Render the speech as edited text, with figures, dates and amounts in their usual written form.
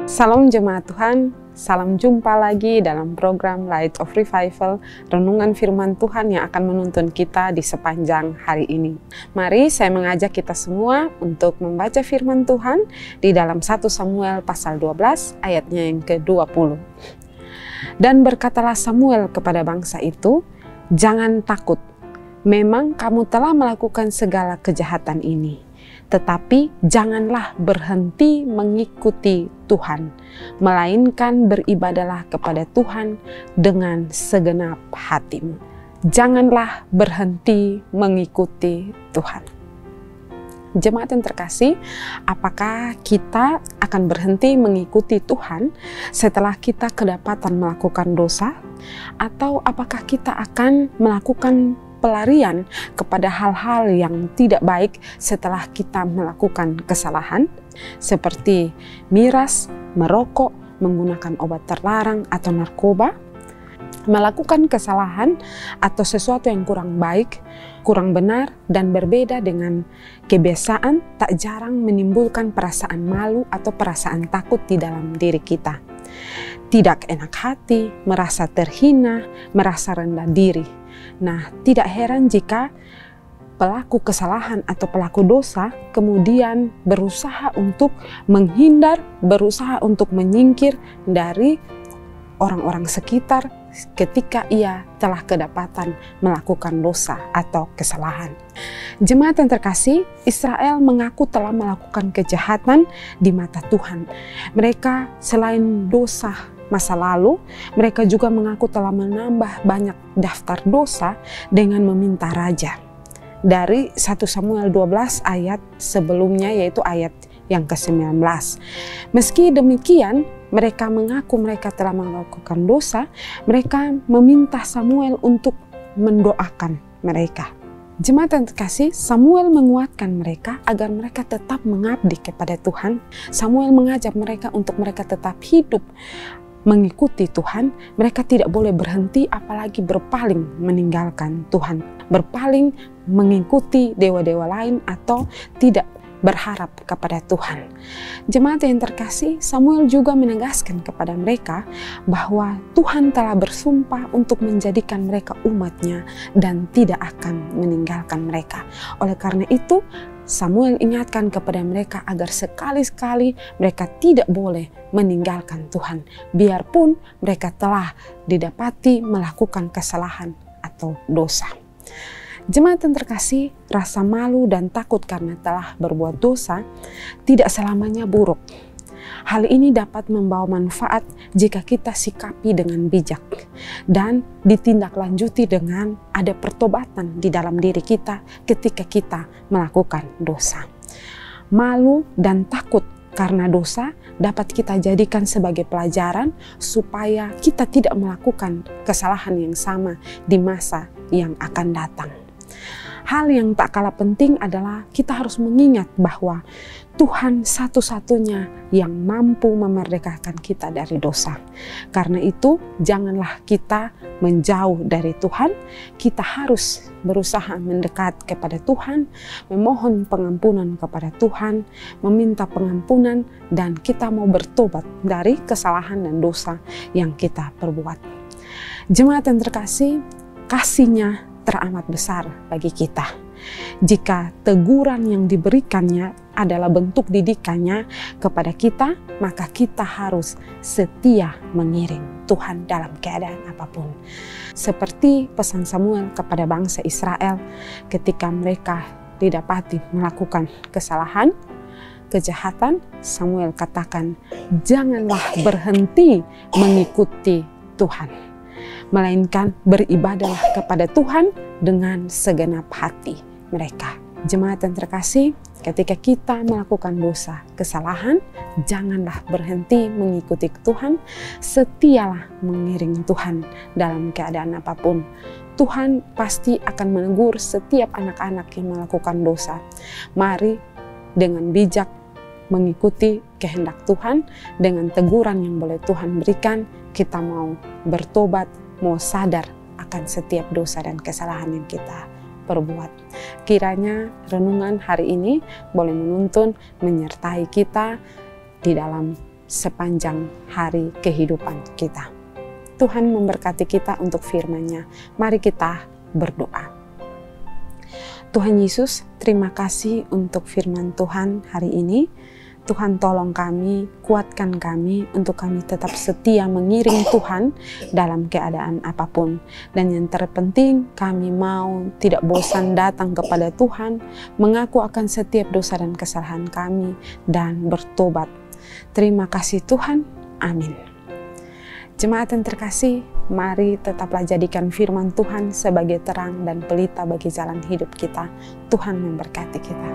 Salam jemaat Tuhan, salam jumpa lagi dalam program Light of Revival, renungan firman Tuhan yang akan menuntun kita di sepanjang hari ini. Mari saya mengajak kita semua untuk membaca firman Tuhan di dalam 1 Samuel pasal 12 ayatnya yang ke-20. Dan berkatalah Samuel kepada bangsa itu, "Jangan takut, memang kamu telah melakukan segala kejahatan ini. Tetapi janganlah berhenti mengikuti Tuhan, melainkan beribadalah kepada Tuhan dengan segenap hatimu." Janganlah berhenti mengikuti Tuhan. Jemaat yang terkasih, apakah kita akan berhenti mengikuti Tuhan setelah kita kedapatan melakukan dosa? Atau apakah kita akan melakukan pelarian kepada hal-hal yang tidak baik setelah kita melakukan kesalahan, seperti miras, merokok, menggunakan obat terlarang atau narkoba, melakukan kesalahan atau sesuatu yang kurang baik, kurang benar, dan berbeda dengan kebiasaan tak jarang menimbulkan perasaan malu atau perasaan takut di dalam diri kita. Tidak enak hati, merasa terhina, merasa rendah diri. Nah, tidak heran jika pelaku kesalahan atau pelaku dosa kemudian berusaha untuk menghindar, berusaha untuk menyingkir dari orang-orang sekitar ketika ia telah kedapatan melakukan dosa atau kesalahan. Jemaat yang terkasih, Israel mengaku telah melakukan kejahatan di mata Tuhan. Mereka selain dosa masa lalu, mereka juga mengaku telah menambah banyak daftar dosa dengan meminta raja. Dari 1 Samuel 12 ayat sebelumnya, yaitu ayat yang ke-19. Meski demikian, mereka mengaku mereka telah melakukan dosa, mereka meminta Samuel untuk mendoakan mereka. Jemaat yang terkasih, Samuel menguatkan mereka agar mereka tetap mengabdi kepada Tuhan. Samuel mengajak mereka untuk mereka tetap hidup mengikuti Tuhan. Mereka tidak boleh berhenti, apalagi berpaling meninggalkan Tuhan, berpaling mengikuti dewa-dewa lain atau tidak berharap kepada Tuhan. Jemaat yang terkasih, Samuel juga menegaskan kepada mereka bahwa Tuhan telah bersumpah untuk menjadikan mereka umatnya dan tidak akan meninggalkan mereka. Oleh karena itu, Samuel ingatkan kepada mereka agar sekali-sekali mereka tidak boleh meninggalkan Tuhan, biarpun mereka telah didapati melakukan kesalahan atau dosa. Jemaat yang terkasih, rasa malu dan takut karena telah berbuat dosa tidak selamanya buruk. Hal ini dapat membawa manfaat jika kita sikapi dengan bijak dan ditindaklanjuti dengan ada pertobatan di dalam diri kita ketika kita melakukan dosa. Malu dan takut karena dosa dapat kita jadikan sebagai pelajaran supaya kita tidak melakukan kesalahan yang sama di masa yang akan datang. Hal yang tak kalah penting adalah kita harus mengingat bahwa Tuhan satu-satunya yang mampu memerdekakan kita dari dosa. Karena itu, janganlah kita menjauh dari Tuhan. Kita harus berusaha mendekat kepada Tuhan, memohon pengampunan kepada Tuhan, meminta pengampunan, dan kita mau bertobat dari kesalahan dan dosa yang kita perbuat. Jemaat yang terkasih, kasih-Nya teramat besar bagi kita. Jika teguran yang diberikannya adalah bentuk didikannya kepada kita, maka kita harus setia mengiring Tuhan dalam keadaan apapun. Seperti pesan Samuel kepada bangsa Israel ketika mereka didapati melakukan kesalahan, kejahatan, Samuel katakan, "Janganlah berhenti mengikuti Tuhan, melainkan beribadalah kepada Tuhan dengan segenap hati mereka." Jemaat yang terkasih, ketika kita melakukan dosa, kesalahan, janganlah berhenti mengikuti Tuhan, setialah mengiring Tuhan dalam keadaan apapun. Tuhan pasti akan menegur setiap anak-anak yang melakukan dosa. Mari dengan bijak mengikuti kehendak Tuhan, dengan teguran yang boleh Tuhan berikan, kita mau bertobat, mau sadar akan setiap dosa dan kesalahan yang kita perbuat. Kiranya renungan hari ini boleh menuntun, menyertai kita di dalam sepanjang hari kehidupan kita. Tuhan memberkati kita untuk firman-Nya. Mari kita berdoa. Tuhan Yesus, terima kasih untuk firman Tuhan hari ini. Tuhan tolong kami, kuatkan kami untuk kami tetap setia mengiring Tuhan dalam keadaan apapun. Dan yang terpenting, kami mau tidak bosan datang kepada Tuhan, mengaku akan setiap dosa dan kesalahan kami, dan bertobat. Terima kasih Tuhan. Amin. Jemaat yang terkasih, mari tetaplah jadikan firman Tuhan sebagai terang dan pelita bagi jalan hidup kita. Tuhan memberkati kita.